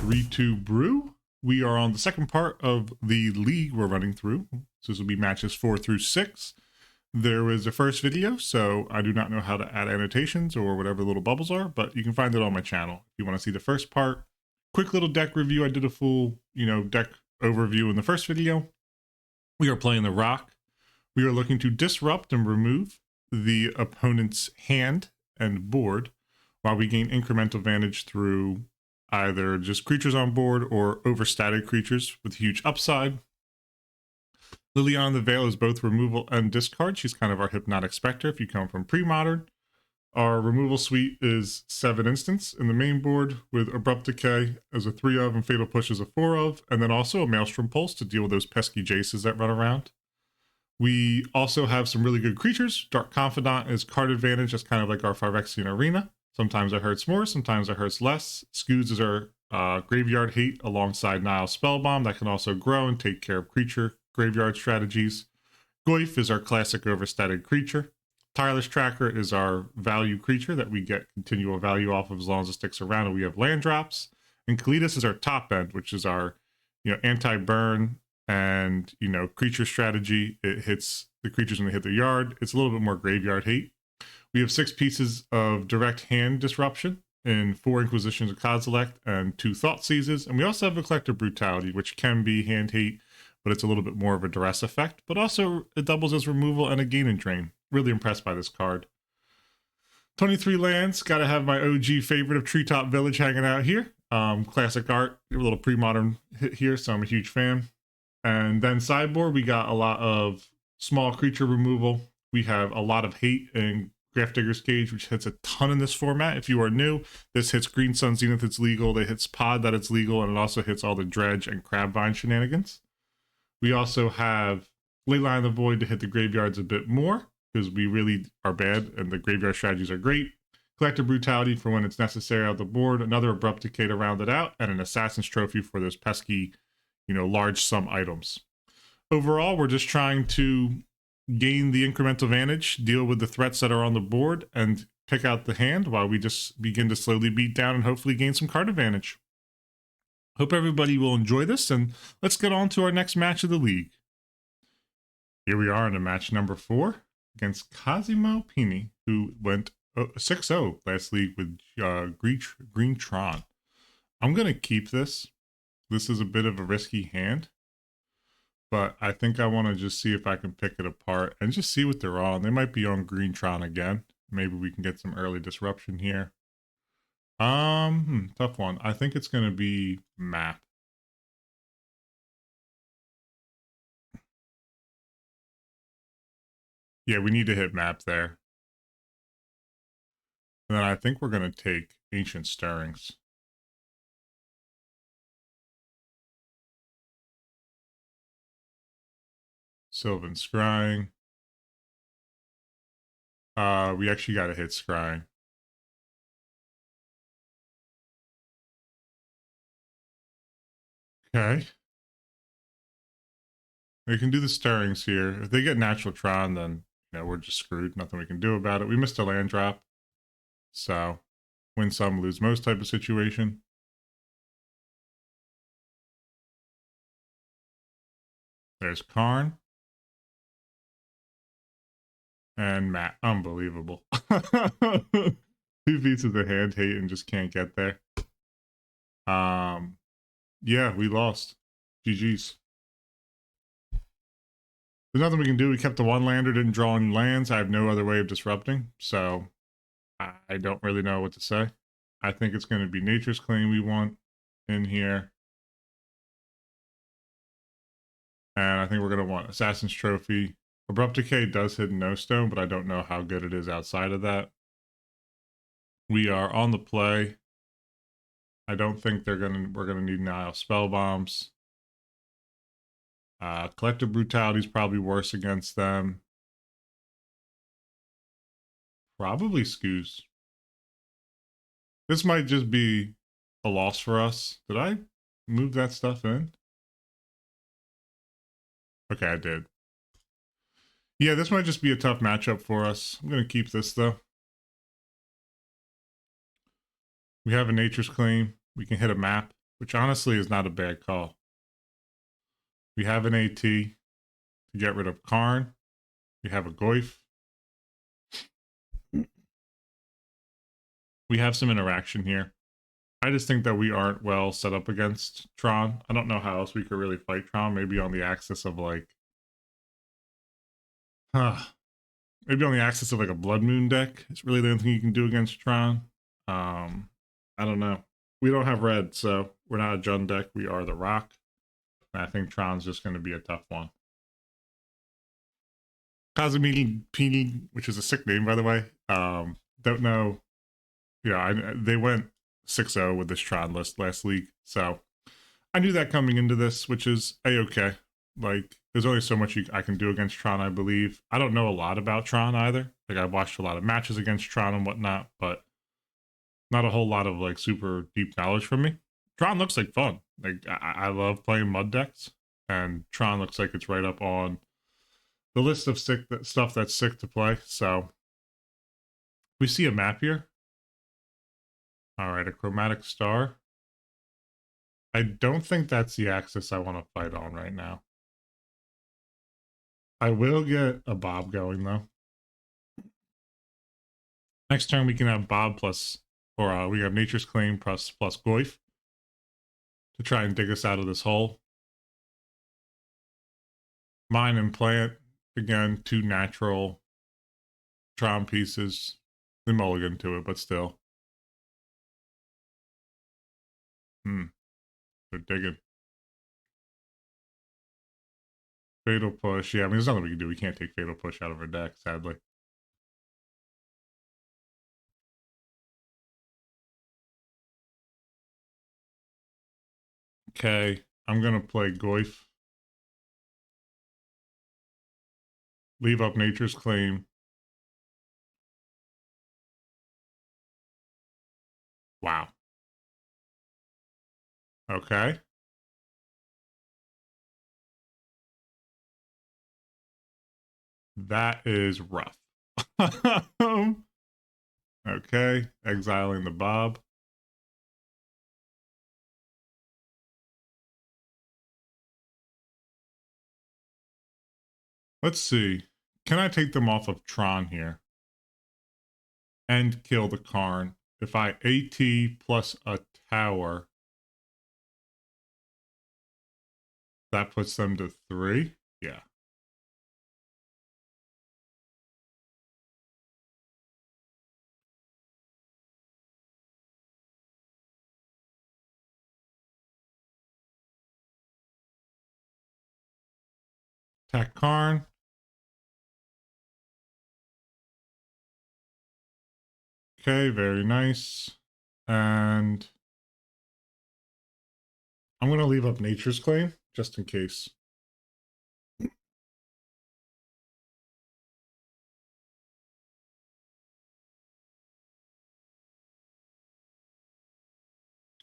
3-2 brew. We are on the second part of the league we're running through. So this will be matches 4 through 6. There was a first video, so I do not know how to add annotations or whatever little bubbles are, but you can find it on my channel. If you want to see the first part, quick little deck review. I did a full, deck overview in the first video. We are playing the Rock. We are looking to disrupt and remove the opponent's hand and board while we gain incremental advantage through either just creatures on board or overstated creatures with huge upside. Liliana the Veil is both removal and discard. She's kind of our Hypnotic Spectre if you come from pre-modern. Our removal suite is 7 instants in the main board with Abrupt Decay as a 3 of and Fatal Push as a 4 of, and then also a Maelstrom Pulse to deal with those pesky Jaces that run around. We also have some really good creatures. Dark Confidant is card advantage. That's kind of like our Phyrexian Arena. Sometimes it hurts more, sometimes it hurts less. Scoots is our Graveyard Hate alongside Nile Spellbomb that can also grow and take care of creature graveyard strategies. Goyf is our classic overstated creature. Tireless Tracker is our value creature that we get continual value off of as long as it sticks around, and we have land drops. And Kalitas is our top end, which is our anti-burn and creature strategy. It hits the creatures when they hit the yard. It's a little bit more graveyard hate. We have 6 pieces of direct hand disruption in 4 Inquisitions of Kozilek and 2 Thought Seizes. And we also have a Collective Brutality, which can be hand hate, but it's a little bit more of a duress effect. But also it doubles as removal and a gain and drain. Really impressed by this card. 23 lands. Got to have my OG favorite of Treetop Village hanging out here. Classic art. A little pre-modern hit here, so I'm a huge fan. And then sideboard, we got a lot of small creature removal. We have a lot of hate in Grafdigger's Cage, which hits a ton in this format. If you are new, this hits Green Sun Zenith, it's legal. It hits Pod, that it's legal, and it also hits all the Dredge and Crabvine shenanigans. We also have Leyline of the Void to hit the graveyards a bit more, because we really are bad, and the graveyard strategies are great. Collective Brutality for when it's necessary out the board, another Abrupt Decay to round it out, and an Assassin's Trophy for those pesky, large sum items. Overall, we're just trying to gain the incremental advantage, deal with the threats that are on the board, and pick out the hand while we just begin to slowly beat down and hopefully gain some card advantage. Hope everybody will enjoy this, and let's get on to our next match of the league. Here we are in match number 4 against Cosimo Pini, who went 6-0 last league with Green Tron. I'm going to keep this. This is a bit of a risky hand, but I think I want to just see if I can pick it apart and just see what they're on. They might be on Green Tron again. Maybe we can get some early disruption here. Tough one. I think it's going to be Map. Yeah, we need to hit Map there. And then I think we're going to take Ancient Stirrings. Sylvan Scrying. We actually got to hit Scrying. Okay. We can do the Stirrings here. If they get Natural Tron, then we're just screwed. Nothing we can do about it. We missed a land drop. So, win some, lose most type of situation. There's Karn. And Matt. Unbelievable. 2 pieces of hand hate and just can't get there. Yeah, we lost. GG's. There's nothing we can do. We kept the 1-lander, didn't draw any lands. I have no other way of disrupting, so I don't really know what to say. I think it's going to be Nature's Claim we want in here. And I think we're going to want Assassin's Trophy. Abrupt Decay does hit No Stone, but I don't know how good it is outside of that. We are on the play. I don't think we're gonna need Nile Spellbombs. Collective Brutality is probably worse against them. Probably Scoos. This might just be a loss for us. Did I move that stuff in? Okay, I did. Yeah, this might just be a tough matchup for us. I'm going to keep this, though. We have a Nature's Claim. We can hit a map. which honestly is not a bad call. We have an AT to get rid of Karn. We have a Goyf. We have some interaction here. I just think that we aren't well set up against Tron. I don't know how else we could really fight Tron. Maybe on the axis of like, maybe on the axis of like a Blood Moon deck. It's really the only thing you can do against Tron. I don't know. We don't have red, so we're not a Jund deck. We are the Rock. And I think Tron's just going to be a tough one. Kazumini Pini, which is a sick name, by the way. Don't know. Yeah, they went 6-0 with this Tron list last league. So I knew that coming into this, which is A-okay. Like, there's only so much I can do against Tron, I believe. I don't know a lot about Tron either. Like, I've watched a lot of matches against Tron and whatnot, but not a whole lot of, like, super deep knowledge from me. Tron looks like fun. Like, I love playing mud decks, and Tron looks like it's right up on the list of stuff that's sick to play. So we see a map here. All right, a chromatic star. I don't think that's the axis I want to fight on right now. I will get a Bob going though. Next turn we can have Bob plus, or we have Nature's Claim plus Goyf to try and dig us out of this hole. Mine and Plant, again, 2 natural Tron pieces. The mulligan to it, but still. They're digging. Fatal Push. Yeah, I mean, there's nothing we can do. We can't take Fatal Push out of our deck, sadly. Okay, I'm going to play Goyf. Leave up Nature's Claim. Wow. Okay. That is rough. Okay, exiling the Bob. Let's see. Can I take them off of Tron here? And kill the Karn. If I AT plus a tower, that puts them to 3? Yeah. Attack Karn. Okay, very nice. And I'm going to leave up Nature's Claim, just in case.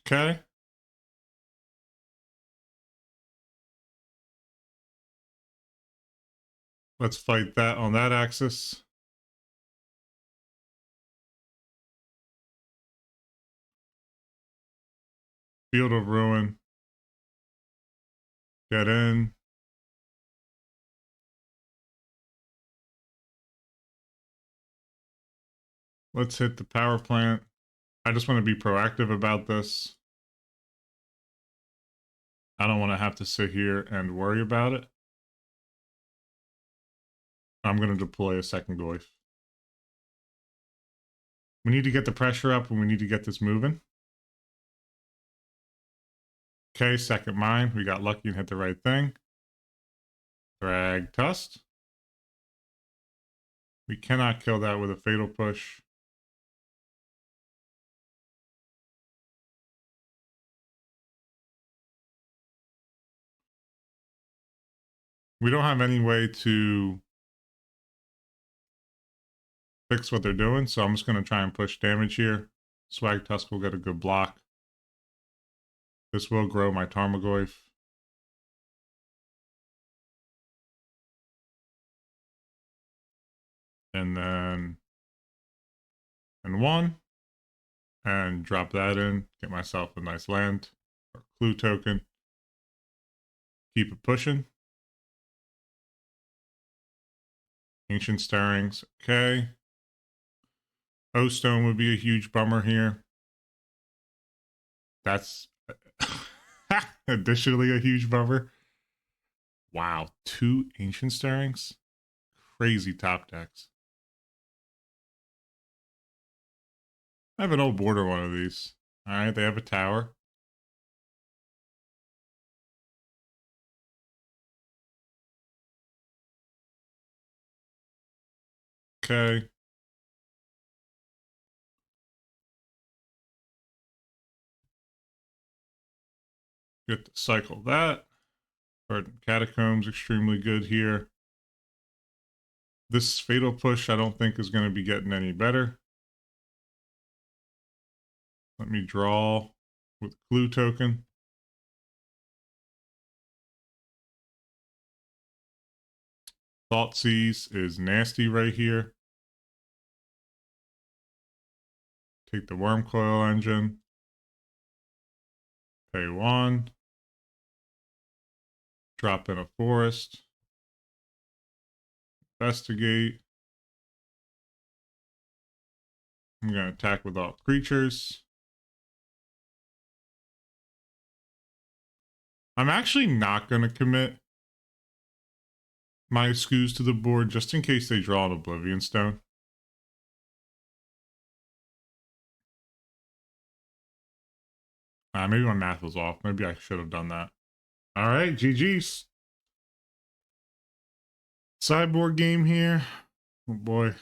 Okay. Let's fight that on that axis. Field of Ruin. Get in. Let's hit the power plant. I just want to be proactive about this. I don't want to have to sit here and worry about it. I'm going to deploy a second Goyf. We need to get the pressure up and we need to get this moving. Okay, second mine. We got lucky and hit the right thing. Drag Tusk. We cannot kill that with a Fatal Push. We don't have any way to fix what they're doing, so I'm just going to try and push damage here. Swag Tusk will get a good block. This will grow my Tarmogoyf. And then... and 1. And drop that in. Get myself a nice land. Or Clue token. Keep it pushing. Ancient Stirrings. Okay. O-Stone would be a huge bummer here. That's additionally a huge bummer. Wow. 2 Ancient Stirrings? Crazy top decks. I have an old border one of these. Alright, they have a tower. Okay. Get to cycle that. Verdant Catacombs, extremely good here. This Fatal Push, I don't think is going to be getting any better. Let me draw with Clue token. Thoughtseize is nasty right here. Take the Wormcoil Engine. Pay 1. Drop in a Forest. Investigate. I'm going to attack with all creatures. I'm actually not going to commit my Scoos to the board just in case they draw an Oblivion Stone. Maybe my math was off. Maybe I should have done that. All right, GG's. Sideboard game here. Oh boy.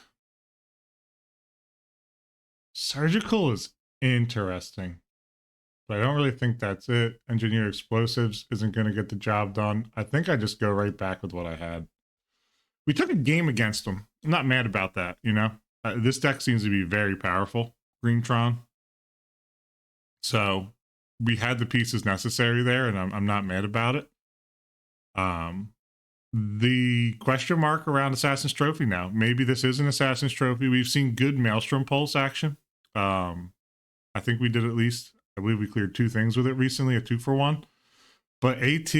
Surgical is interesting, but I don't really think that's it. Engineer Explosives isn't going to get the job done. I think I just go right back with what I had. We took a game against them. I'm not mad about that, you know? This deck seems to be very powerful, Greentron. So we had the pieces necessary there, and I'm not mad about it. The question mark around Assassin's Trophy now. Maybe this is an Assassin's Trophy. We've seen good Maelstrom Pulse action. I think we did at least, I believe we cleared 2 things with it recently, a 2-for-1. But AT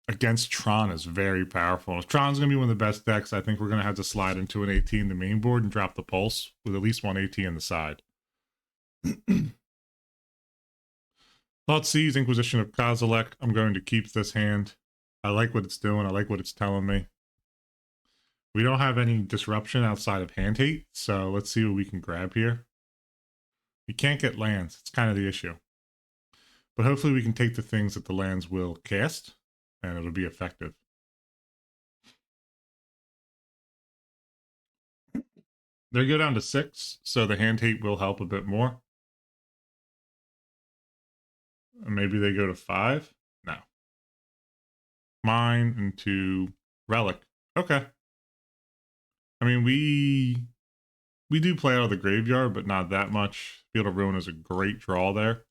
against Tron is very powerful. If Tron's going to be one of the best decks, I think we're going to have to slide into an AT in the main board and drop the Pulse with at least one AT in the side. Thoughtseize, Inquisition of Kozilek. I'm going to keep this hand. I like what it's doing. I like what it's telling me. We don't have any disruption outside of hand hate, so let's see what we can grab here. We can't get lands. It's kind of the issue. But hopefully we can take the things that the lands will cast, and it'll be effective. They go down to 6, so the hand hate will help a bit more. Maybe they go to 5? No. Mine into Relic. Okay. I mean, we do play out of the graveyard, but not that much. Field of Ruin is a great draw there.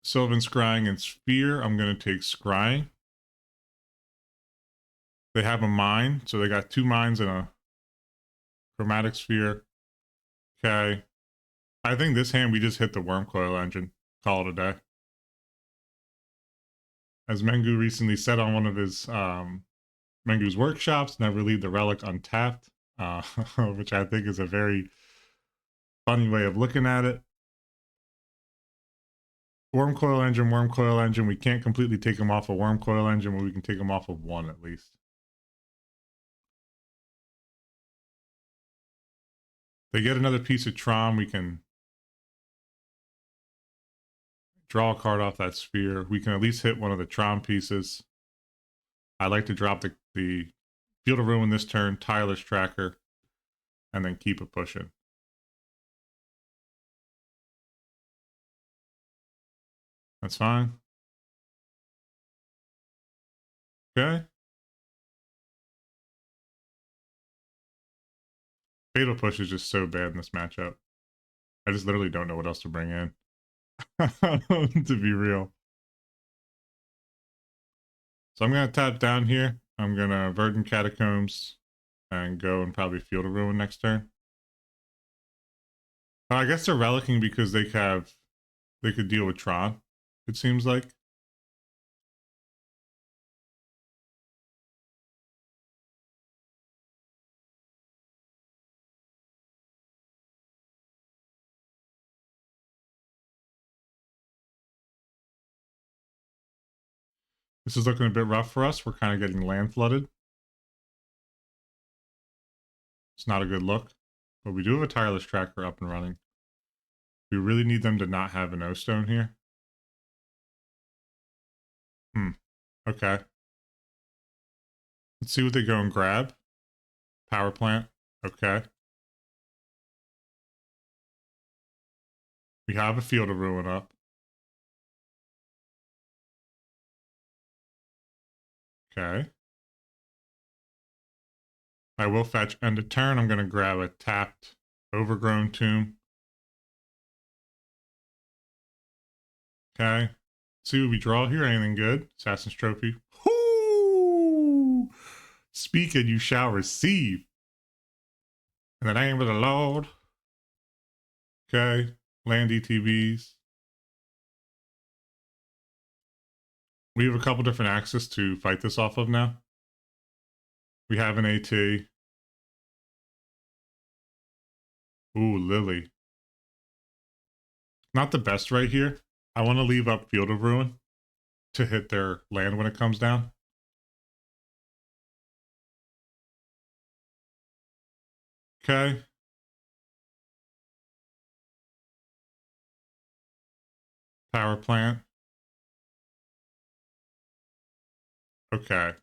Sylvan Scrying and Sphere. I'm going to take Scrying. They have a mine, so they got 2 mines and a Chromatic Sphere. Okay. I think this hand we just hit the Wormcoil Engine. Call it a day. As Mengu recently said on one of his Mengu's workshops, never leave the relic untapped, which I think is a very funny way of looking at it. Wormcoil Engine. We can't completely take him off a Wormcoil Engine, but we can take him off of 1 at least. They get another piece of Tron, we can draw a card off that sphere. We can at least hit one of the Tron pieces. I like to drop the Field of Ruin this turn, Tireless Tracker, and then keep it pushing. That's fine. Okay. Fatal Push is just so bad in this matchup. I just literally don't know what else to bring in. To be real. So I'm going to tap down here. I'm going to Verdant Catacombs and go and probably Field of Ruin next turn. I guess they're relicking because they have they could deal with Tron, it seems like. This is looking a bit rough for us. We're kind of getting land flooded. It's not a good look. But we do have a tireless tracker up and running. We really need them to not have an O-stone here. Okay. Let's see what they go and grab. Power plant. Okay. We have a field of ruin up. Okay. I will fetch end of turn. I'm going to grab a tapped overgrown tomb. Okay. See what we draw here. Anything good? Assassin's Trophy. Whoo! Speak and you shall receive. In the name of the Lord. Okay. Land ETBs. We have a couple different axes to fight this off of now. We have an AT. Ooh, Lily. Not the best right here. I want to leave up Field of Ruin to hit their land when it comes down. Okay. Power plant. Okay.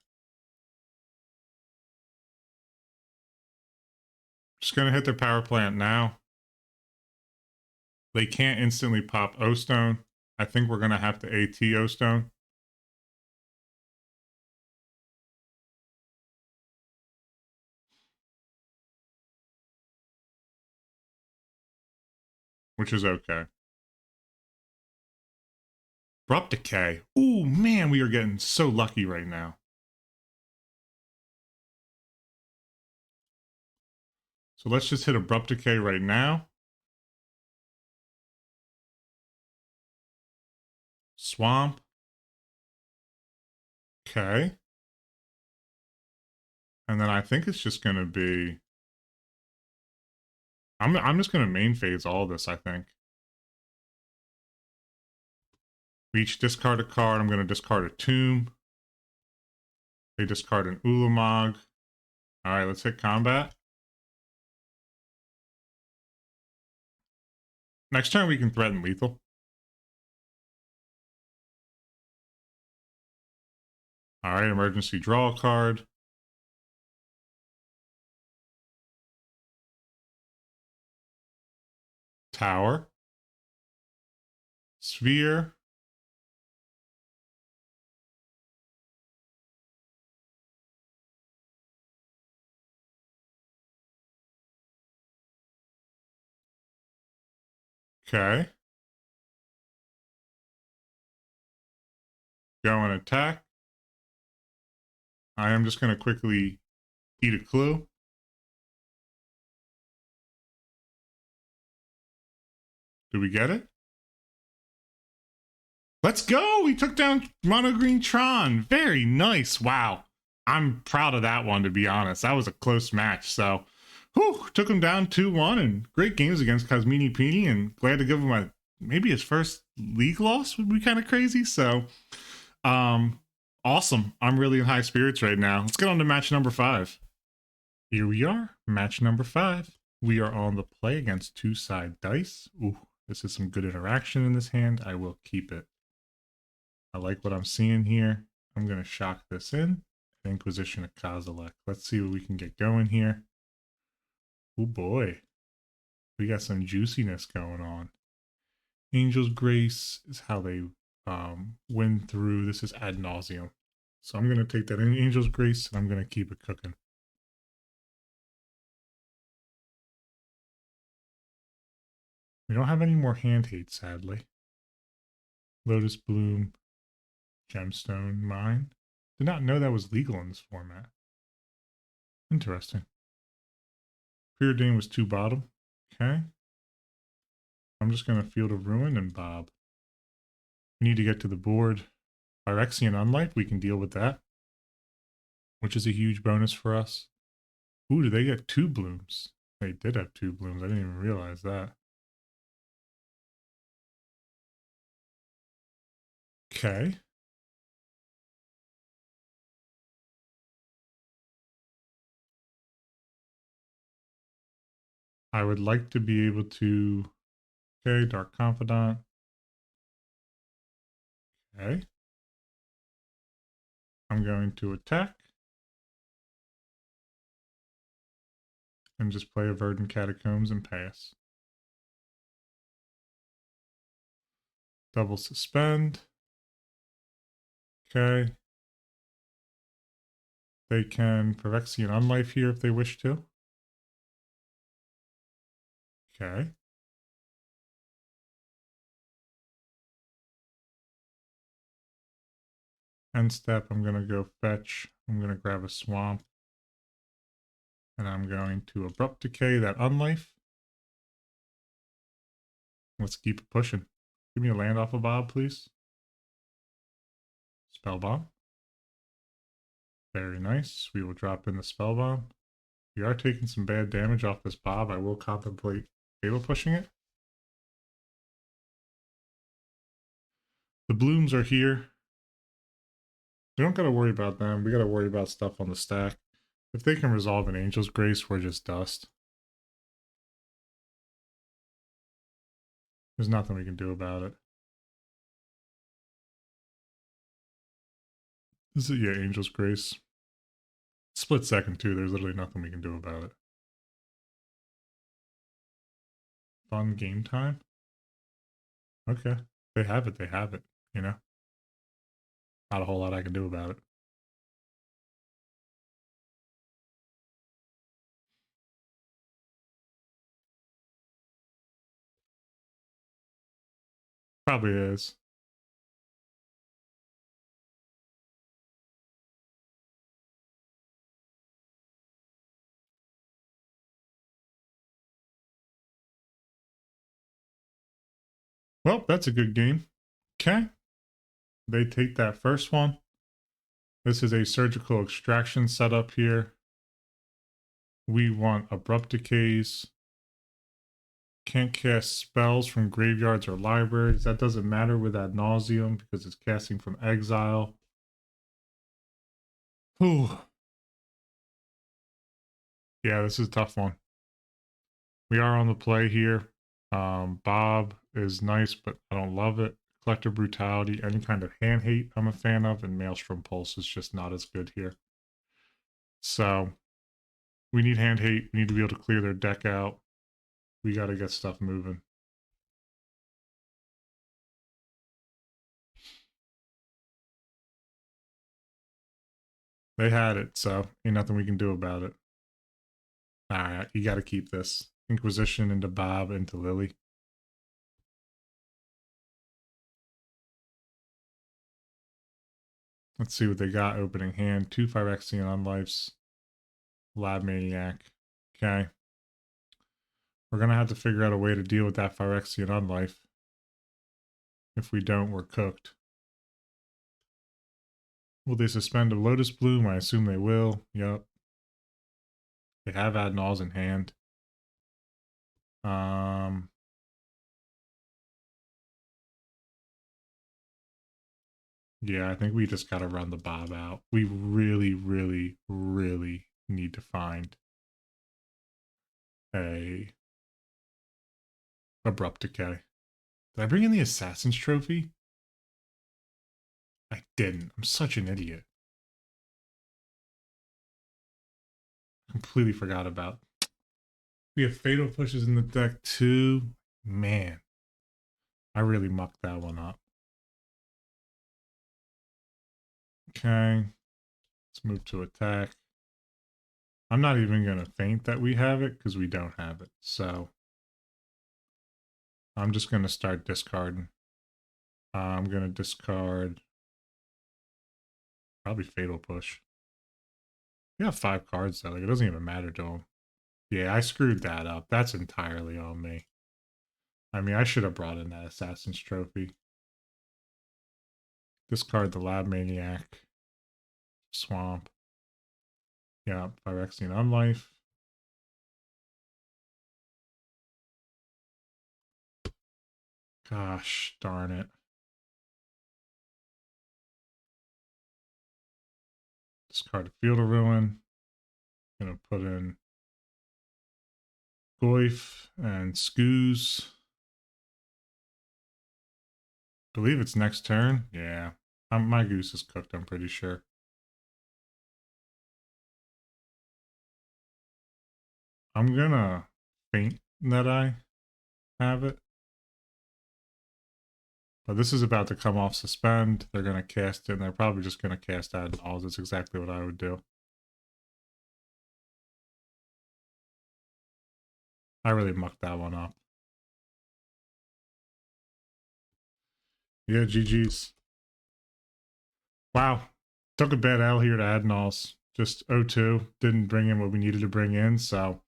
Just going to hit their power plant now. They can't instantly pop O-Stone. I think we're going to have to AT O-Stone. Which is okay. Abrupt Decay. Ooh, man, we are getting so lucky right now. So let's just hit Abrupt Decay right now. Swamp. Okay. And then I think it's just going to be... I'm just going to main phase all this, I think. We each discard a card. I'm going to discard a Tomb. They discard an Ulamog. All right, let's hit combat. Next turn, we can threaten lethal. All right, emergency draw a card. Tower. Sphere. Okay. Go and attack. I am just going to quickly eat a clue. Did we get it? Let's go! We took down Mono Green Tron. Very nice. Wow. I'm proud of that one, to be honest. That was a close match. So, whew, took him down 2-1 and great games against Cosmini Pini, and glad to give him maybe his first league loss would be kind of crazy. So, awesome. I'm really in high spirits right now. Let's get on to match number 5. Here we are, match number 5. We are on the play against two-side dice. Ooh, this is some good interaction in this hand. I will keep it. I like what I'm seeing here. I'm going to shock this in. Inquisition of Kozilek. Let's see what we can get going here. Oh boy. We got some juiciness going on. Angel's Grace is how they win through. This is ad nauseum. So I'm going to take that Angel's Grace and I'm going to keep it cooking. We don't have any more hand hate, sadly. Lotus Bloom. Gemstone Mine. Did not know that was legal in this format. Interesting. Preordained was 2 bottom. Okay. I'm just going to Field of Ruin and Bob. We need to get to the board. Phyrexian Unlife, we can deal with that, which is a huge bonus for us. Ooh, did they get 2 blooms? They did have 2 blooms. I didn't even realize that. Okay. I would like to be able to... Okay, Dark Confidant. Okay. I'm going to attack. And just play a Verdant Catacombs and pass. Double suspend. Okay. They can Phyrexian Unlife here if they wish to. Okay. End step, I'm going to go fetch. I'm going to grab a swamp. And I'm going to Abrupt Decay that Unlife. Let's keep it pushing. Give me a land off of Bob, please. Spellbomb. Very nice. We will drop in the Spellbomb. We are taking some bad damage off this Bob. I will contemplate Fatal pushing it. The blooms are here. We don't got to worry about them. We got to worry about stuff on the stack. If they can resolve an Angel's Grace, we're just dust. There's nothing we can do about it. This is, yeah, Angel's Grace. Split second, too. There's literally nothing we can do about it. Fun game time? Okay. They have it, you know? Not a whole lot I can do about it. Probably is. Well, that's a good game. Okay. They take that first one. This is a surgical extraction setup here. We want Abrupt Decays. Can't cast spells from graveyards or libraries. That doesn't matter with Ad Nauseam because it's casting from exile. Ooh. Yeah, this is a tough one. We are on the play here. Bob is nice, but I don't love it. Collective Brutality, any kind of hand hate I'm a fan of, and Maelstrom Pulse is just not as good here. So we need hand hate. We need to be able to clear their deck out. We got to get stuff moving. They had it, so ain't nothing we can do about it. All right, you got to keep this. Inquisition into Bob, into Lily. Let's see what they got opening hand. 2 Phyrexian Unlifes. Lab Maniac. Okay. We're going to have to figure out a way to deal with that Phyrexian Unlife. If we don't, we're cooked. Will they suspend a Lotus Bloom? I assume they will. Yep. They have Adnals in hand. Yeah, I think we just got to run the Bob out. We really, really, really need to find a Abrupt Decay. Did I bring in the Assassin's Trophy? I didn't. I'm such an idiot. Completely forgot about. We have Fatal Pushes in the deck too. Man, I really mucked that one up. Okay, let's move to attack. I'm not even going to feint that we have it because we don't have it. So I'm just going to start discarding. I'm going to discard probably Fatal Push. We have 5 cards though. Like, it doesn't even matter to him. Yeah, I screwed that up. That's entirely on me. I mean, I should have brought in that Assassin's Trophy. Discard the Lab Maniac. Swamp. Yeah, Phyrexian Unlife. Gosh darn it. Discard a Field of Ruin. Gonna put in Goyf and Skoos. Believe it's next turn. Yeah. My goose is cooked, I'm pretty sure. I'm gonna faint that I have it. But this is about to come off suspend. They're gonna cast it, and they're probably just gonna cast Admirals. That's exactly what I would do. I really mucked that one up. Yeah, GG's. Wow. Took a bad L here to Admirals. Just 0-2. Didn't bring in what we needed to bring in, so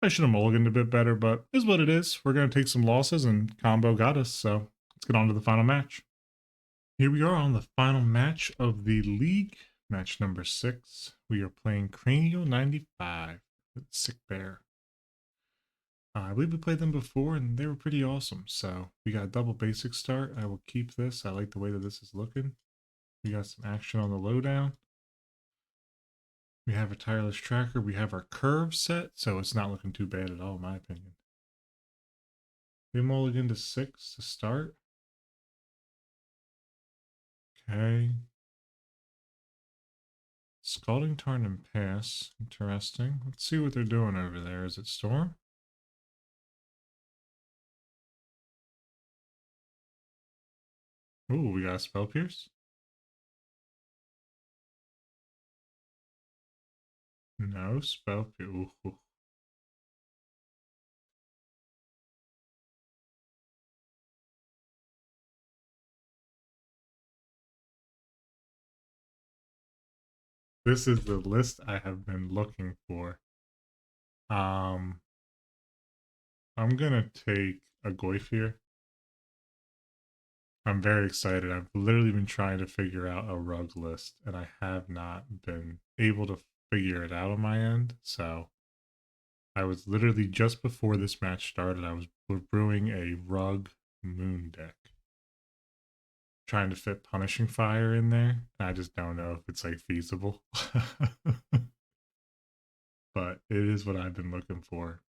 I should have mulliganed a bit better, but is what it is. We're going to take some losses, and combo got us, so let's get on to the final match. Here we are on the final match of the league. Match number 6. We are playing Cranial 95 with Sick Bear. I believe we played them before, and they were pretty awesome. So we got a double basic start. I will keep this. I like the way that this is looking. We got some action on the lowdown. We have a tireless tracker. We have our curve set, so it's not looking too bad at all, in my opinion. We mulligan to 6 to start. Okay. Scalding Tarn and Pass. Interesting. Let's see what they're doing over there. Is it Storm? Ooh, we got a Spell Pierce. No Spell Pierce. Ooh. This is the list I have been looking for. I'm gonna take a Goyf here. I'm very excited. I've literally been trying to figure out a rug list, and I have not been able to figure it out on my end. So I was literally just before this match started, I was brewing a rug moon deck, trying to fit Punishing Fire in there. I just don't know if it's like feasible. But it is what I've been looking for.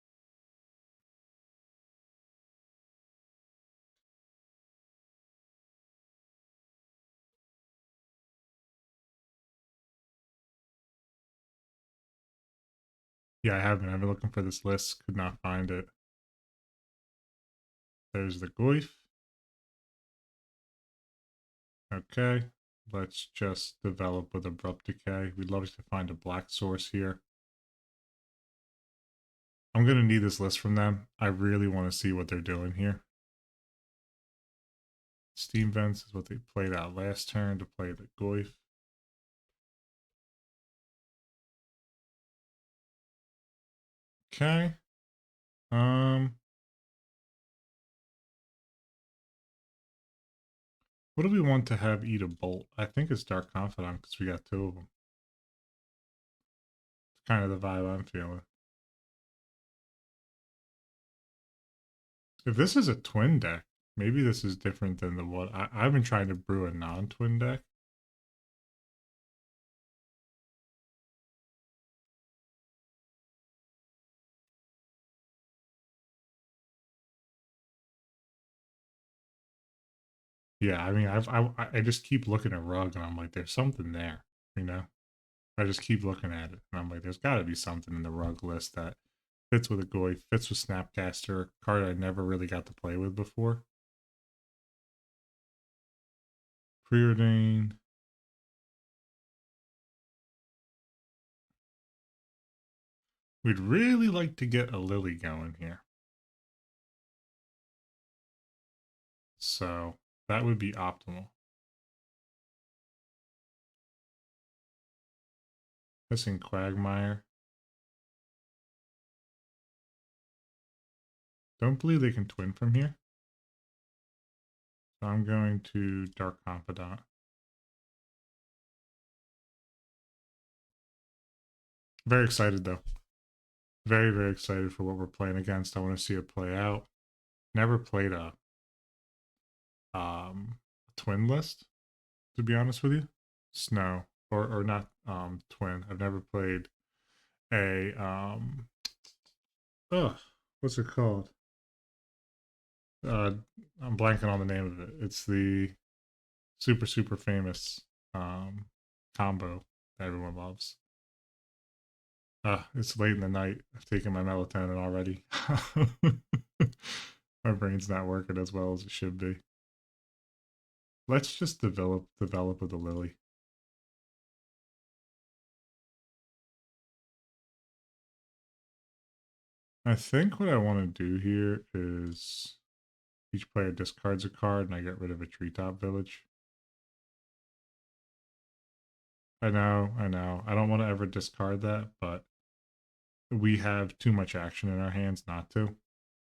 Yeah, I have been. I've been looking for this list, could not find it. There's the Goyf. Okay, let's just develop with Abrupt Decay. We'd love to find a black source here. I'm going to need this list from them. I really want to see what they're doing here. Steam Vents is what they played out last turn to play the Goyf. Okay. What do we want to have eat a bolt? I think it's Dark Confidant because we got 2 of them. It's kind of the vibe I'm feeling. If this is a twin deck, maybe this is different than the one I've been trying to brew a non-twin deck. Yeah, I mean, I just keep looking at Rug and I'm like, there's something there, you know. I just keep looking at it and I'm like, there's got to be something in the Rug list that fits with a Goy, fits with Snapcaster, a card I never really got to play with before. Preordain. We'd really like to get a Lily going here. So that would be optimal. Missing Quagmire. Don't believe they can twin from here. So I'm going to Dark Confidant. Very excited though. Very, very excited for what we're playing against. I want to see it play out. Never played a twin list, to be honest with you. Snow. Or not twin. I've never played a ugh, what's it called? Uh I'm blanking on the name of it. It's the super, super famous combo that everyone loves. It's late in the night. I've taken my melatonin already. My brain's not working as well as it should be. Let's just develop with the lily. I think what I want to do here is each player discards a card and I get rid of a treetop village. I know, I know. I don't want to ever discard that, but we have too much action in our hands not to.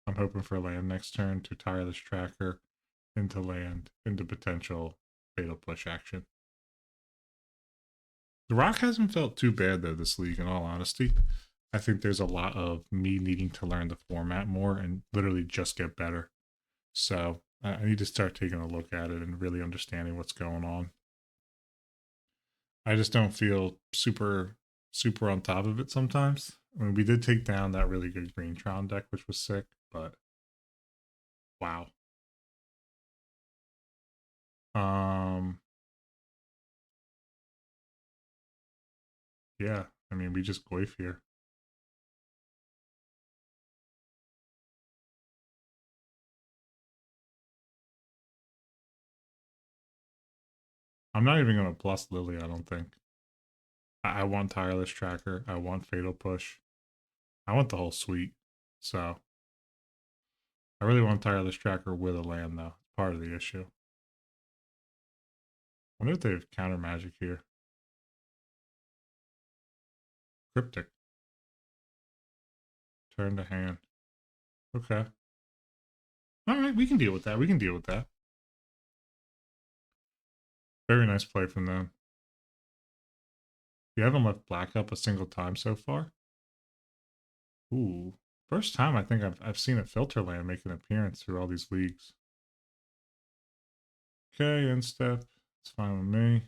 I'm hoping for land next turn to tireless tracker into land into potential fatal push action. The rock hasn't felt too bad though this league, in all honesty. I think there's a lot of me needing to learn the format more and literally just get better. So I need to start taking a look at it and really understanding what's going on. I just don't feel super on top of it sometimes. I mean, we did take down that really good green Tron deck, which was sick, but wow. Um, yeah. I mean, we just goif here. I'm not even gonna plus Lily. I don't think. I want tireless tracker. I want fatal push. I want the whole suite. So I really want tireless tracker with a land though. It's part of the issue. I wonder if they have counter magic here. Cryptic. Turn to hand. Okay. All right, we can deal with that. We can deal with that. Very nice play from them. You haven't left black up a single time so far. Ooh. First time I think I've seen a filter land make an appearance through all these leagues. Okay, end step. It's fine with me.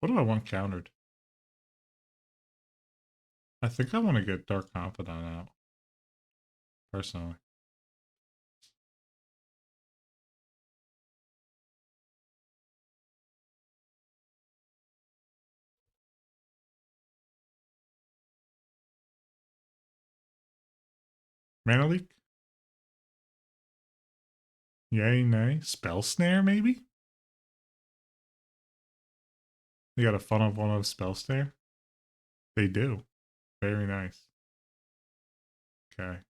What do I want countered? I think I want to get Dark Confidant out. Personally. Mana leak? Yay, nay. Spell snare, maybe? You got a fun of one of spell snare? They do. Very nice. Okay.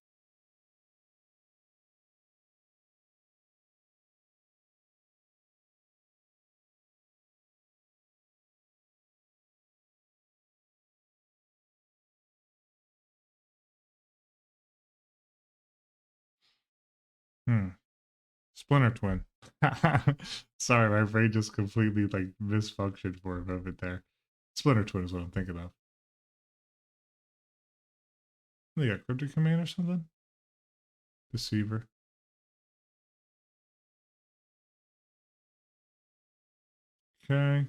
Splinter Twin. Sorry, my brain just completely like misfunctioned for a moment there. Splinter Twin is what I'm thinking of. They got Cryptic Command or something? Deceiver. Okay.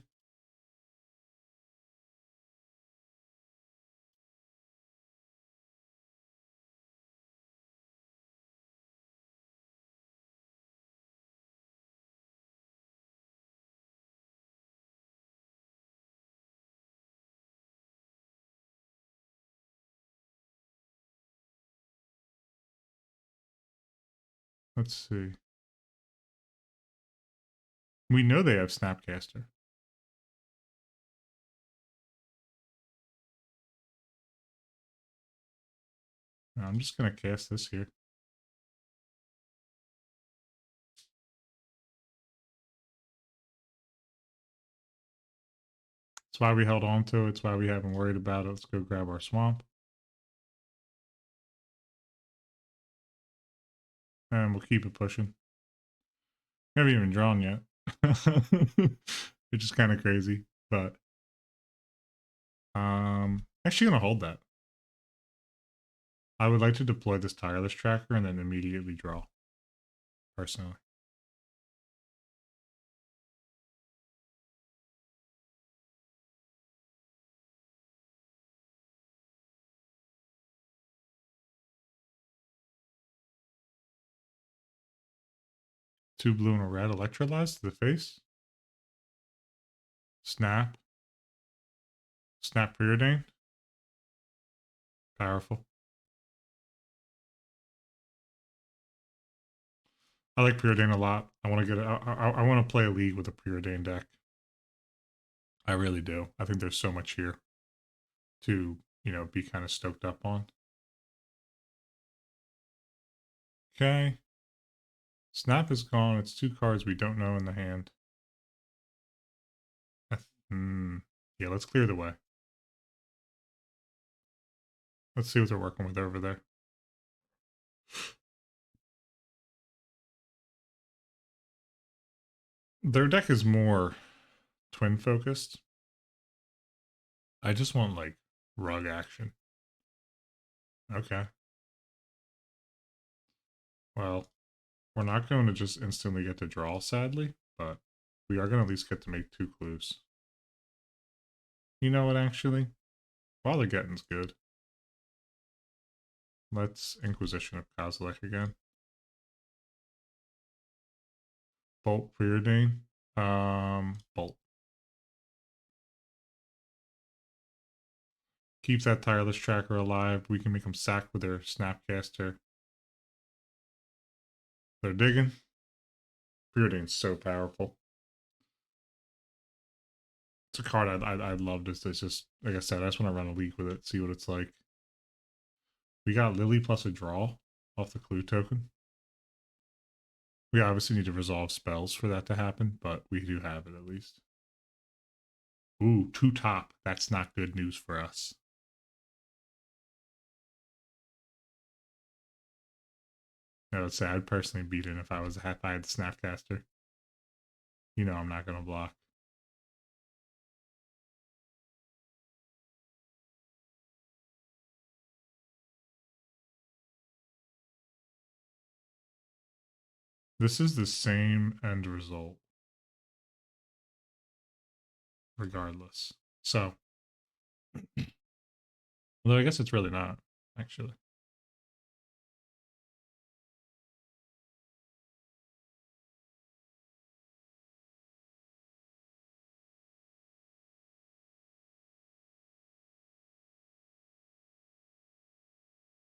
Let's see. We know they have Snapcaster. I'm just gonna cast this here. That's why we held on to it. It's why we haven't worried about it. Let's go grab our swamp. And we'll keep it pushing. We haven't even drawn yet. which is kind of crazy. But actually gonna hold that. I would like to deploy this tireless tracker and then immediately draw. Personally. Two blue and a red electrolyzed to the face. Snap. Snap preordained. Powerful. I like preordain a lot. I want to get. I want to play a league with a preordained deck. I really do. I think there's so much here to be kind of stoked up on. Okay. Snap is gone. It's two cards we don't know in the hand. Yeah, let's clear the way. Let's see what they're working with over there. Their deck is more twin focused. I just want like rug action. Okay. Well, we're not going to just instantly get to draw, sadly, but we are going to at least get to make two clues. You know what, actually? While they're getting's good. Let's Inquisition of Kozilek again. Bolt Preordain. Bolt. Keeps that tireless tracker alive. We can make them sack with their Snapcaster. They're digging. Preordain's so powerful. It's a card I'd love to. It's just, like I said, I just want to run a league with it, see what it's like. We got Lily plus a draw off the clue token. We obviously need to resolve spells for that to happen, but we do have it at least. Ooh, two top. That's not good news for us. I would say I'd personally beat it if I had the Snapcaster. You know I'm not going to block. This is the same end result. Regardless. So, although I guess it's really not, actually.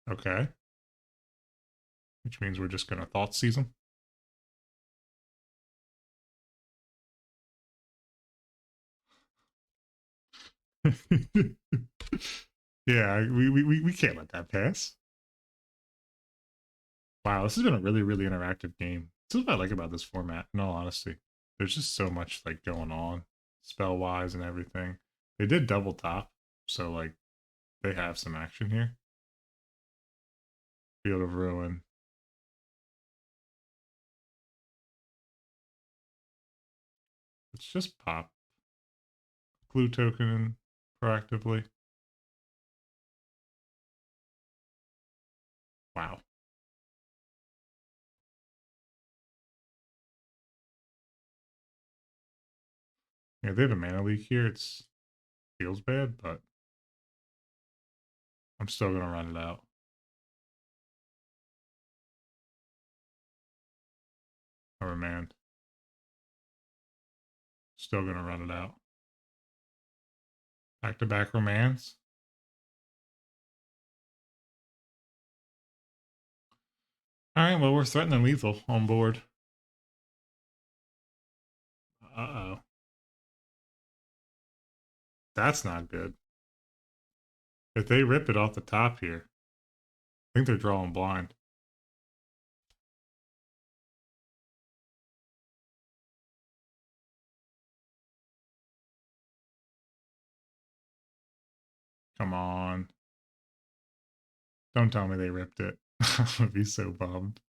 Okay. Which means we're just going to thought seize them. Yeah, we can't let that pass. Wow, this has been a really, really interactive game. This is what I like about this format, in all honesty. There's just so much like going on, spell wise and everything. They did double top, so like they have some action here. Field of Ruin. Let's just pop clue token proactively. Wow. Yeah, they have a mana leak here. It's feels bad, but I'm still gonna run it out. A remand. Still gonna run it out. Back to back remands. Alright, well we're threatening lethal on board. Uh-oh. That's not good. If they rip it off the top here, I think they're drawing blind. Come on. Don't tell me they ripped it. I'm gonna be so bummed.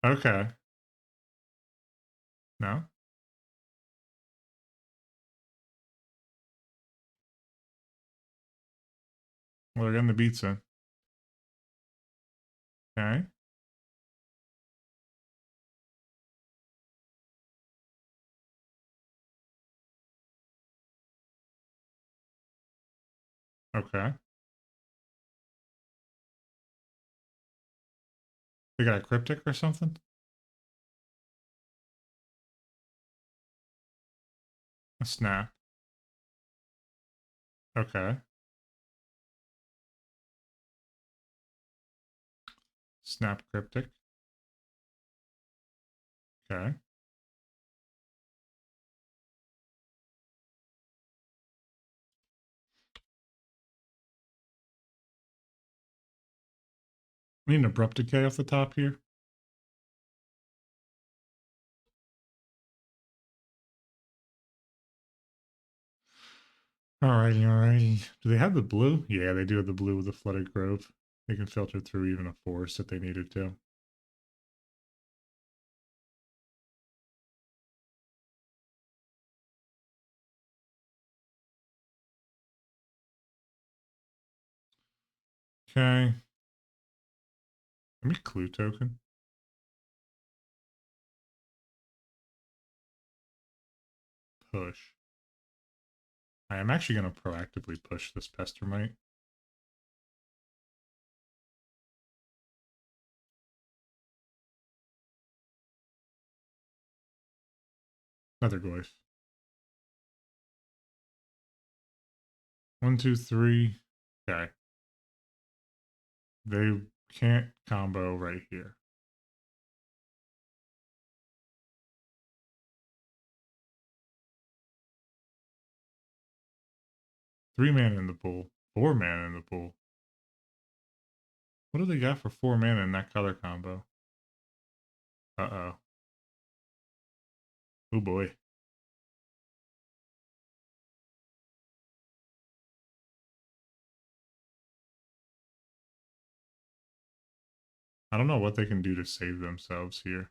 Okay. No? Well, they're getting the beats in. Okay. Okay. They got a cryptic or something? A snap. Okay. Snap cryptic. Okay. We need an abrupt decay off the top here. Alrighty, alrighty. Do they have the blue? Yeah, they do have the blue with the flooded grove. They can filter through even a forest if they needed to. Okay. Let me clue token. Push. I am actually going to proactively push this Pestermite. Another Goyf. 1, 2, 3. Okay. They can't combo right here. 3 mana in the pool. 4 mana in the pool. What do they got for 4 mana in that color combo? Uh-oh. Oh boy. I don't know what they can do to save themselves here.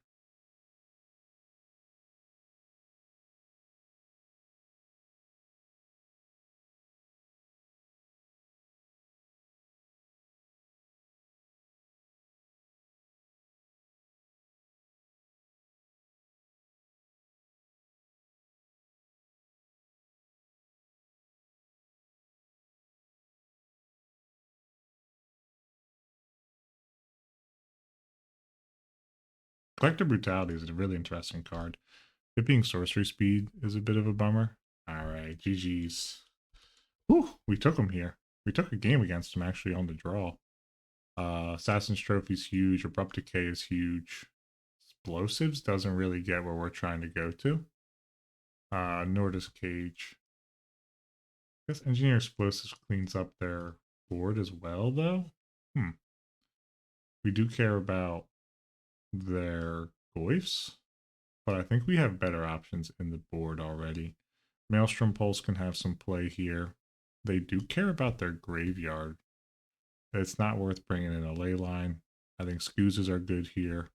Collective Brutality is a really interesting card. It being sorcery speed is a bit of a bummer. Alright, GG's. Whew, we took him here. We took a game against him actually on the draw. Assassin's Trophy's huge. Abrupt Decay is huge. Explosives doesn't really get where we're trying to go to. Nor does Cage. I guess Engineer Explosives cleans up their board as well, though. We do care about their Goyfs, but I think we have better options in the board already. Maelstrom Pulse can have some play here. They do care about their graveyard. It's not worth bringing in a ley line. I think Scoozes are good here.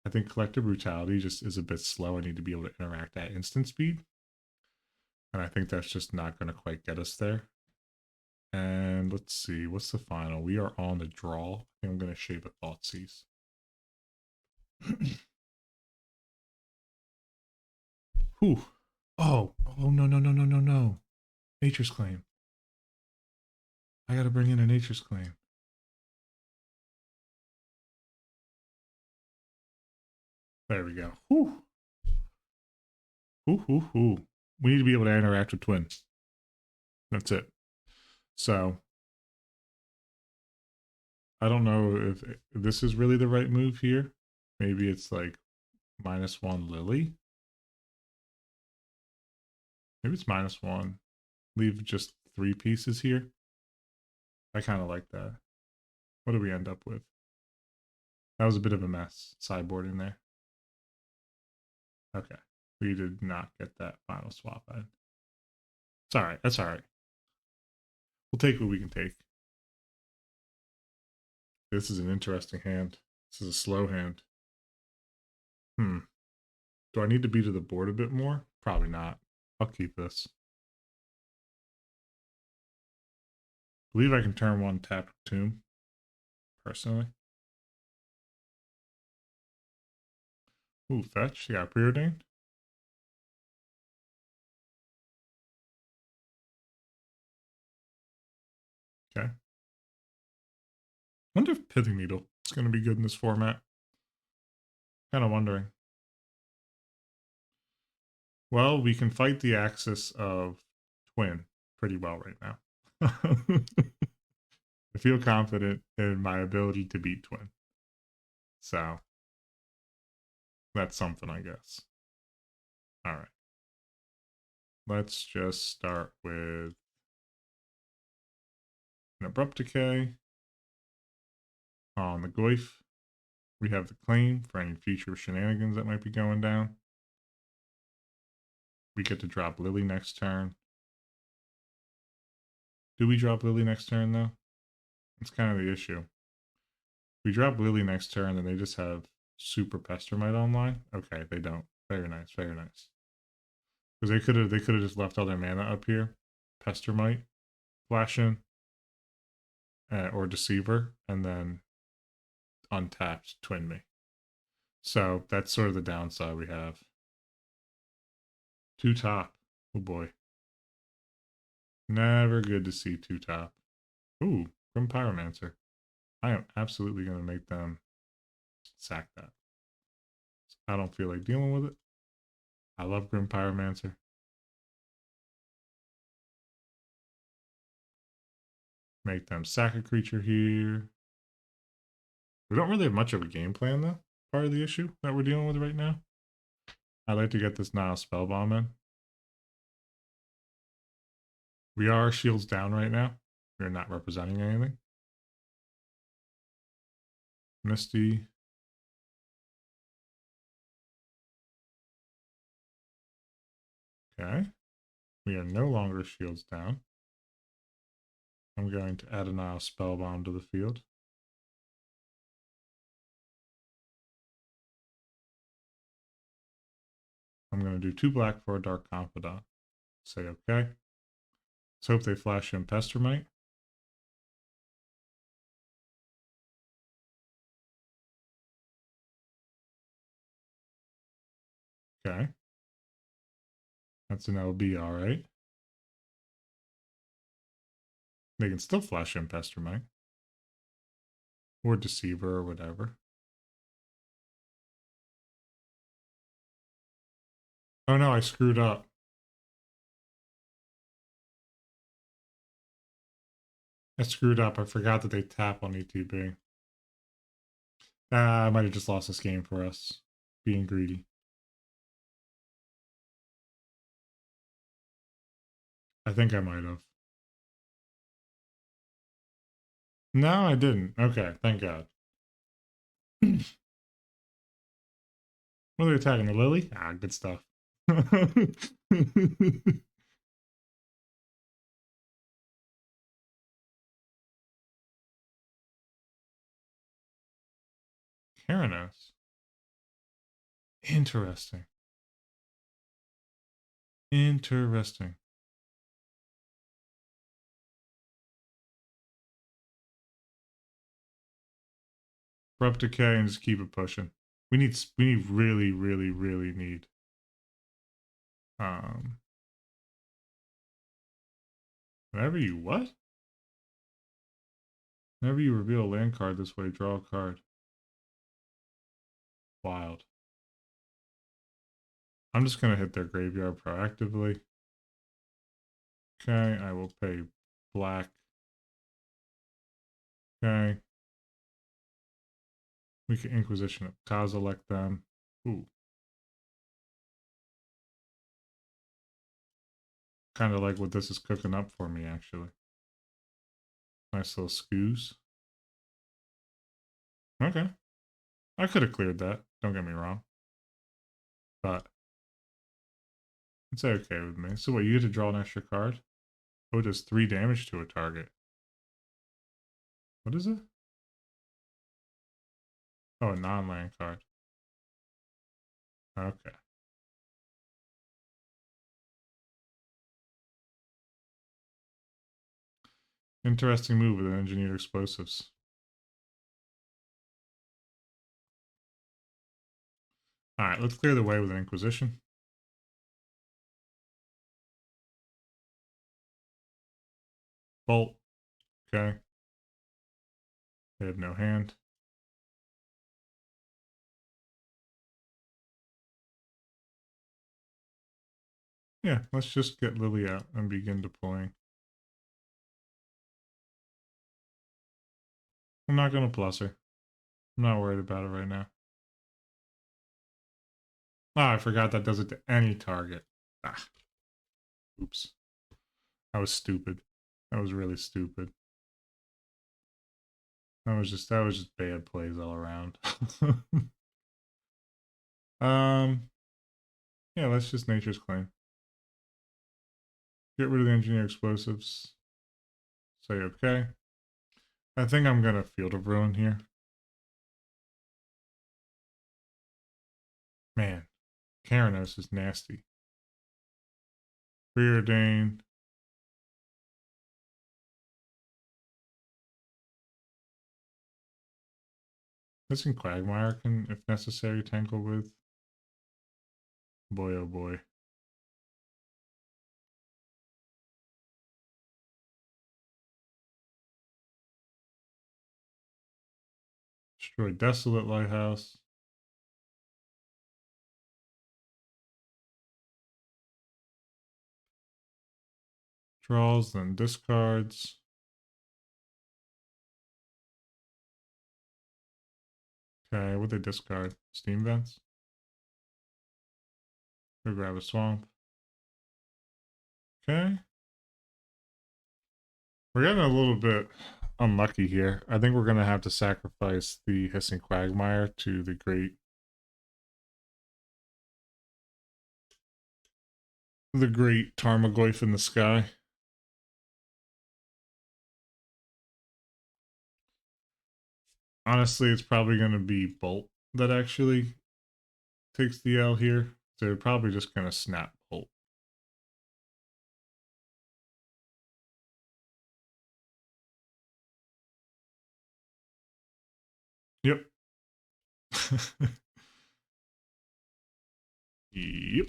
I think Collective Brutality just is a bit slow. I need to be able to interact at instant speed. And I think that's just not going to quite get us there. And let's see, what's the final? We are on the draw. I think I'm going to shave a Thoughtseize. Whew. Oh, no, no, no, no, no, no. Nature's Claim. I got to bring in a Nature's Claim. There we go. Whew. Whew, whew, whew. We need to be able to interact with twins. That's it. So I don't know if this is really the right move here. Maybe it's like -1 Lily. Maybe it's -1. Leave just 3 pieces here. I kind of like that. What do we end up with? That was a bit of a mess, sideboarding there. Okay. We did not get that final swap in. It's all right. That's all right. We'll take what we can take. This is an interesting hand. This is a slow hand. Do I need to be to the board a bit more? Probably not. I'll keep this. I believe I can turn one tap tomb, personally. Ooh, fetch. Yeah, preordained. Okay. Wonder if Pithing Needle is going to be good in this format. Kind of wondering. Well, we can fight the axis of Twin pretty well right now. I feel confident in my ability to beat Twin. So, that's something, I guess. All right. Let's just start with an Abrupt Decay. On the Goyf, we have the Claim for any future shenanigans that might be going down. We get to drop Lily next turn. Do we drop Lily next turn, though? That's kind of the issue. If we drop Lily next turn, then they just have Super Pestermite online. Okay, they don't. Very nice, very nice. Because they could have just left all their mana up here. Pestermite, Flash in, or Deceiver, and then untapped Twin me. So that's sort of the downside we have. 2 top. Oh boy. Never good to see 2 top. Ooh, Grim Pyromancer. I am absolutely going to make them sack that. I don't feel like dealing with it. I love Grim Pyromancer. Make them sack a creature here. We don't really have much of a game plan, though. Part of the issue that we're dealing with right now. I'd like to get this Nile Spellbomb in. We are shields down right now. We're not representing anything. Misty. Okay. We are no longer shields down. I'm going to add a Nile Spellbomb to the field. I'm going to do 2 black for a Dark Confidant. Say okay. Let's hope they flash in Pestermite. Okay. That's an LB, alright. They can still flash in Pestermite. Or Deceiver or whatever. Oh no, I screwed up. I screwed up. I forgot that they tap on ETB. I might have just lost this game for us. Being greedy. I think I might have. No, I didn't. Okay, thank God. What are they attacking? The Lily? Ah, good stuff. Keranos. Interesting. Interesting. Abrupt Decay and just keep it pushing. We need really, really, really need whenever you what? Whenever you reveal a land card this way, draw a card. Wild. I'm just gonna hit their graveyard proactively. Okay, I will pay black. Okay. We can Inquisition of Kozilek them. Ooh. Kind of like what this is cooking up for me, actually. Nice little scoos. Okay. I could have cleared that. Don't get me wrong. But it's okay with me. So what, you get to draw an extra card? Oh, it does 3 damage to a target. What is it? Oh, a non-land card. Okay. Interesting move with engineered explosives. Alright, let's clear the way with an Inquisition. Bolt. Okay. They have no hand. Yeah, let's just get Lily out and begin deploying. I'm not going to plus her. I'm not worried about it right now. Oh, I forgot that does it to any target. Ah, oops. That was stupid. That was really stupid. That was just bad plays all around. Yeah, let's just Nature's Claim. Get rid of the engineer explosives. Say okay. I think I'm gonna Field of Ruin here. Man, Karanos is nasty. Preordain. This in Quagmire can, if necessary, tangle with. Boy, oh boy. Destroy Desolate Lighthouse. Draws, then discards. Okay, what they discard? Steam Vents. Go grab a Swamp. Okay. We're getting a little bit unlucky here. I think we're going to have to sacrifice the Hissing Quagmire to the great Tarmogoyf in the sky. Honestly, it's probably going to be Bolt that actually takes the L here. So they're probably just going to snap Bolt. Yep. Yep.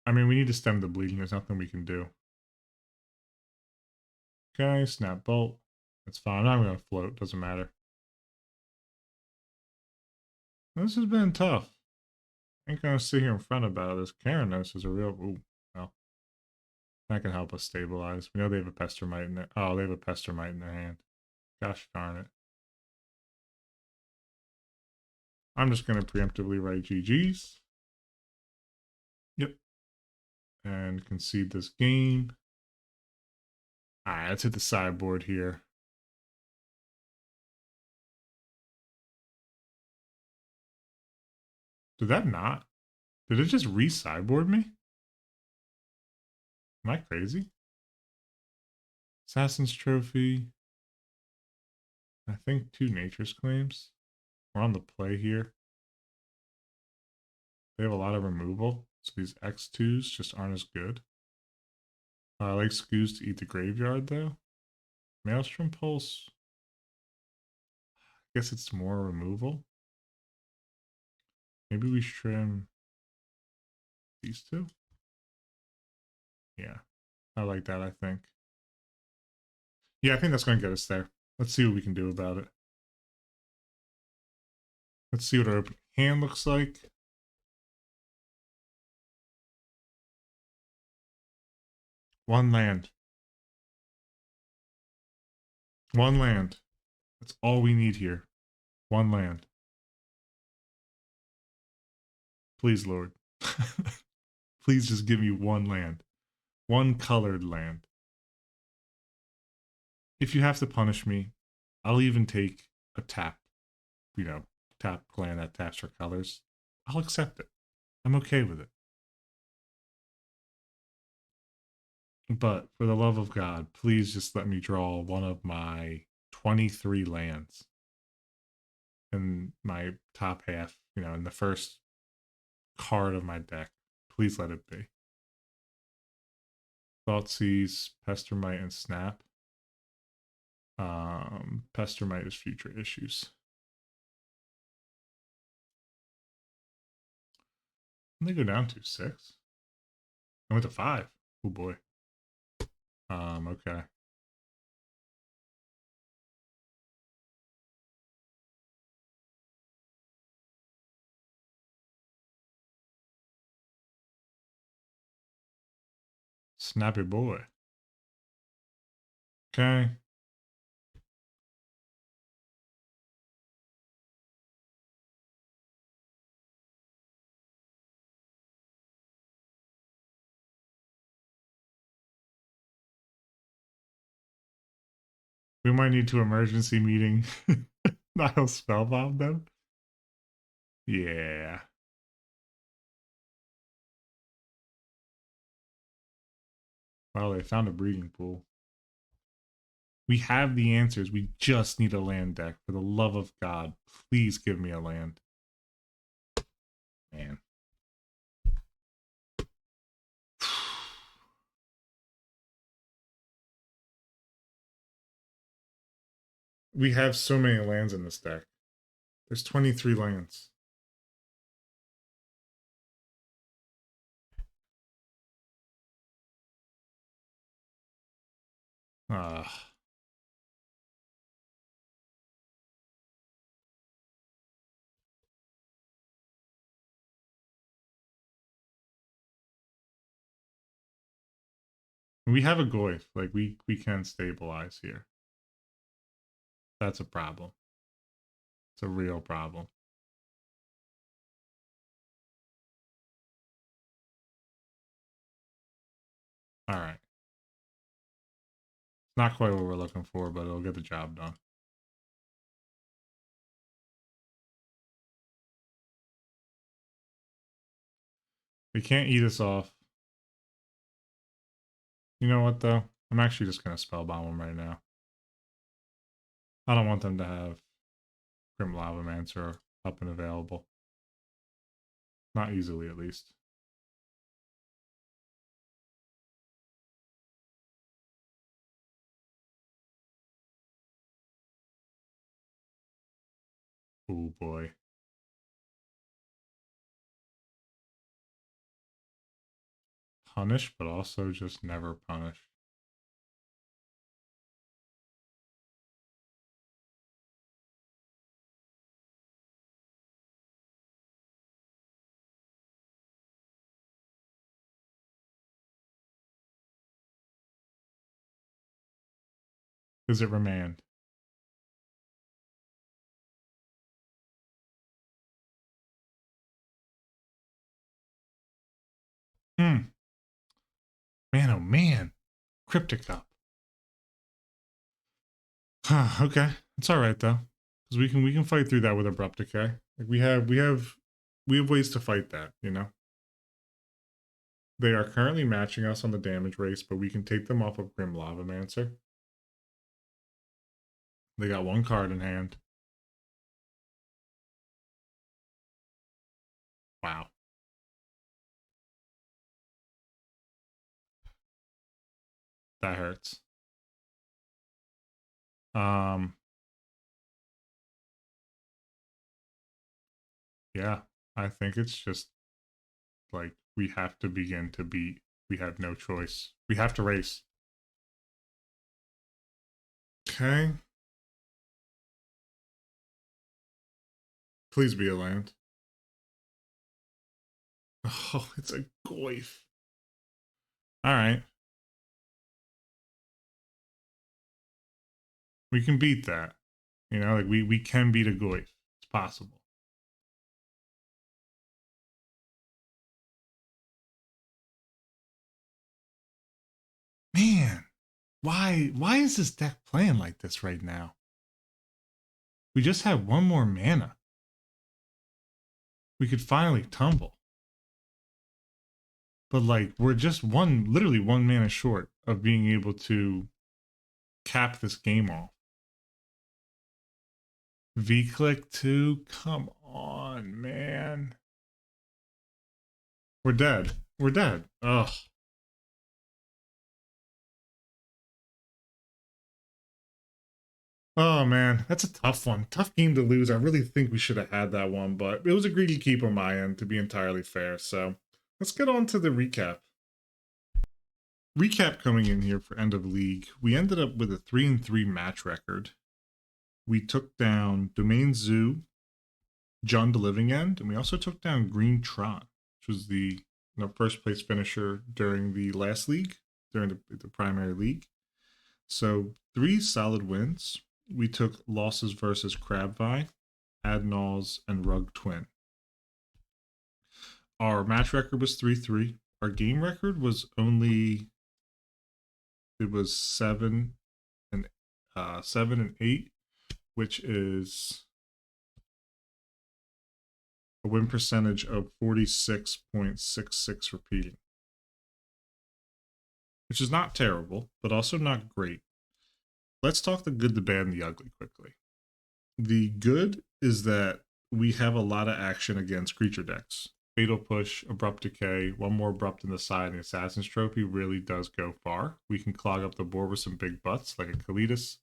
I mean, we need to stem the bleeding. There's nothing we can do. Okay, snap Bolt. That's fine. I'm going to float. Doesn't matter. This has been tough. I ain't going to sit here in front about this. Karanos is a real... Ooh, well. That can help us stabilize. We know they have a Pestermite in there. Oh, they have a Pestermite in their hand. Gosh darn it. I'm just going to preemptively write GG's. Yep. And concede this game. Alright, let's hit the sideboard here. Did that not? Did it just re-sideboard me? Am I crazy? Assassin's Trophy. I think 2 Nature's Claims. We're on the play here. They have a lot of removal, so these X2s just aren't as good. I like Scoos to eat the graveyard, though. Maelstrom Pulse. I guess it's more removal. Maybe we trim these two. Yeah, I like that, I think. Yeah, I think that's going to get us there. Let's see what we can do about it. Let's see what our opening hand looks like. One land. One land. That's all we need here. One land. Please, Lord. Please just give me one land. One colored land. If you have to punish me, I'll even take a tap. Tap land that taps for colors. I'll accept it. I'm okay with it. But for the love of God, please just let me draw one of my 23 lands. in my top half, you know, in the first card of my deck. Please let it be. Thoughtseize, Pestermite, and Snap. Pestermite is future issues. And they go down to 6. I went to 5. Oh boy. Okay. Snappy boy. Okay. We might need to emergency meeting. I'll spellbomb them. Yeah. Well, they found a breeding pool. We have the answers. We just need a land deck. For the love of God, please give me a land. Man. We have so many lands in this deck. There's 23 lands. We have a Goyf. Like, we can stabilize here. That's a problem. It's a real problem. All right. It's not quite what we're looking for, but it'll get the job done. They can't eat us off. You know what, though? I'm actually just going to spellbomb them right now. I don't want them to have Grim Lavamancer up and available. Not easily, at least. Oh, boy. Punish, but also just never punish. Is it remand? Man, oh man. Cryptic Cup. Okay. It's alright though. Because we can fight through that with Abrupt Decay. Like we have ways to fight that, you know? They are currently matching us on the damage race, but we can take them off of Grim Lavamancer. They got one card in hand. Wow. That hurts. Yeah, I think it's just like we have to begin to beat. We have no choice. We have to race. Okay. Please be a land. Oh, it's a Goyf. All right. We can beat that. You know, like we can beat a Goyf. It's possible. Man, why is this deck playing like this right now? We just have one more mana. We could finally tumble. But like we're just literally one mana short of being able to cap this game off. V-click 2? Come on, man. We're dead. We're dead. Ugh. Oh man, that's a tough one. Tough game to lose. I really think we should have had that one, but it was a greedy keep on my end, to be entirely fair. So let's get on to the recap. Recap coming in here for end of league. We ended up with a 3-3 match record. We took down Domain Zoo, John the Living End, and we also took down Green Tron, which was the first place finisher during the last league, during the primary league. So 3 solid wins. We took losses versus Crabvine, Adnals, and Rug Twin. Our match record was 3-3. Our game record was it was 7-8, which is a win percentage of 46.66 repeating, which is not terrible, but also not great. Let's talk the good, the bad, and the ugly quickly. The good is that we have a lot of action against creature decks. Fatal Push, Abrupt Decay, one more Abrupt in the side, and Assassin's Trophy really does go far. We can clog up the board with some big butts like a Kalitas,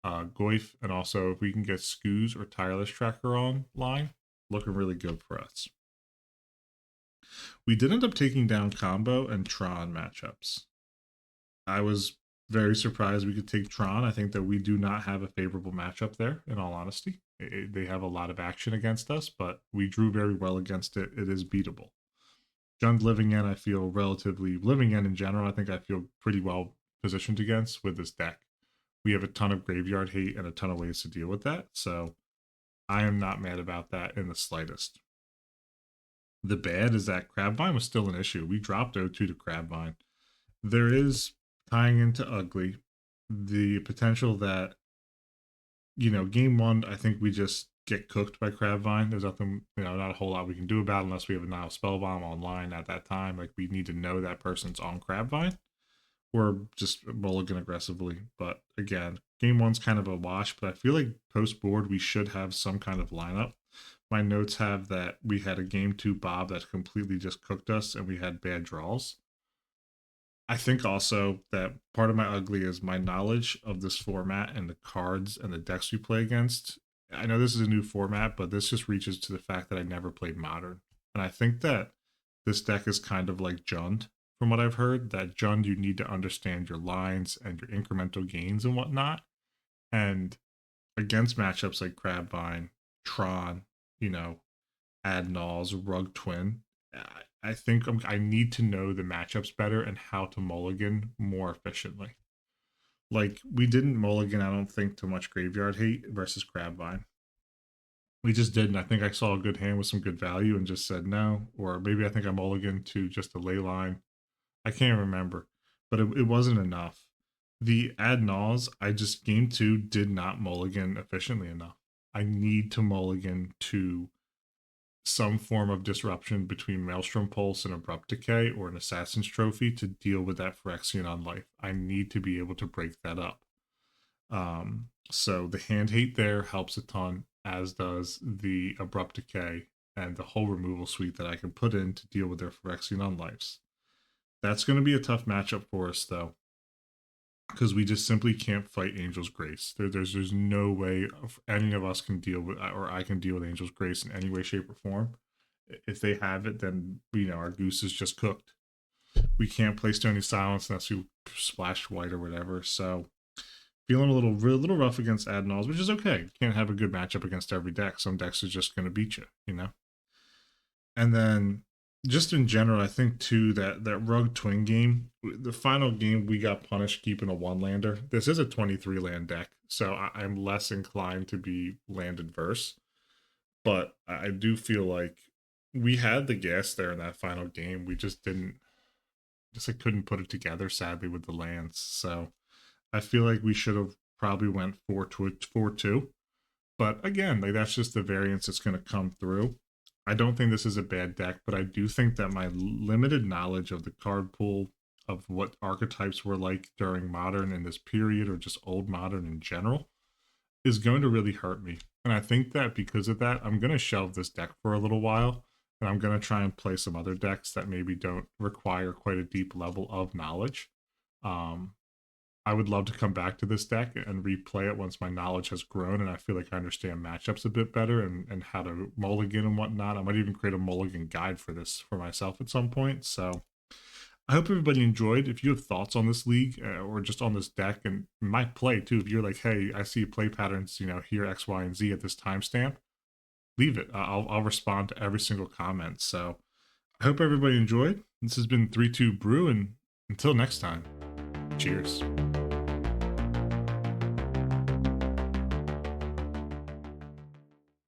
Goif, and also if we can get Skoos or Tireless Tracker online, looking really good for us. We did end up taking down Combo and Tron matchups. I was very surprised we could take Tron. I think that we do not have a favorable matchup there, in all honesty. They have a lot of action against us, but we drew very well against it. It is beatable. Jund Living End, I feel relatively, Living End in general, I think I feel pretty well positioned against with this deck. We have a ton of graveyard hate and a ton of ways to deal with that, so I am not mad about that in the slightest. The bad is that Crabvine was still an issue. We dropped 0-2 to Crabvine. There is, tying into ugly, the potential that, game one, I think we just get cooked by Crabvine. There's nothing, not a whole lot we can do about it unless we have a Nile Spellbomb online at that time. Like, we need to know that person's on Crabvine or just mulligan aggressively. But again, game one's kind of a wash, but I feel like post board we should have some kind of lineup. My notes have that we had a game 2 Bob that completely just cooked us and we had bad draws. I think also that part of my ugly is my knowledge of this format and the cards and the decks we play against. I know this is a new format, but this just reaches to the fact that I never played Modern. And I think that this deck is kind of like Jund, from what I've heard, that Jund, you need to understand your lines and your incremental gains and whatnot. And against matchups like Crabvine, Tron, Adnals, Rug Twin, I think I need to know the matchups better and how to mulligan more efficiently. Like, we didn't mulligan, I don't think, too much graveyard hate versus Crabvine. We just didn't. I think I saw a good hand with some good value and just said no. Or maybe I think I mulliganed to just a ley line. I can't remember. But it wasn't enough. The Adnals, game 2 did not mulligan efficiently enough. I need to mulligan to some form of disruption between Maelstrom Pulse and Abrupt Decay or an Assassin's Trophy to deal with that Phyrexian on life. I need to be able to break that up. So the hand hate there helps a ton, as does the Abrupt Decay and the whole removal suite that I can put in to deal with their Phyrexian on lives. That's going to be a tough matchup for us, though, because we just simply can't fight Angel's Grace. There's no way any of us can deal with, or I can deal with Angel's Grace in any way, shape, or form. If they have it, then our goose is just cooked. We can't play Stony Silence unless we splash white or whatever. So feeling a little rough against Adnals, which is okay. You can't have a good matchup against every deck. Some decks are just going to beat you, And then just in general, I think too that Rug Twin game, the final game, we got punished keeping a 1-lander. This is a 23 land deck, so I'm less inclined to be land adverse. But I do feel like we had the gas there in that final game. We just couldn't put it together, sadly, with the lands. So I feel like we should have probably went 4-2. But again, that's just the variance that's going to come through. I don't think this is a bad deck, but I do think that my limited knowledge of the card pool, of what archetypes were like during Modern in this period, or just old Modern in general, is going to really hurt me. And I think that because of that, I'm going to shelve this deck for a little while. And I'm going to try and play some other decks that maybe don't require quite a deep level of knowledge. Um, I would love to come back to this deck and replay it once my knowledge has grown and I feel like I understand matchups a bit better and how to mulligan and whatnot. I might even create a mulligan guide for this for myself at some point. So I hope everybody enjoyed. If you have thoughts on this league or just on this deck and my play too, if you're like, hey, I see play patterns, here X, Y, and Z at this timestamp, leave it. I'll respond to every single comment. So I hope everybody enjoyed. This has been 3-2 Brew, and until next time, cheers.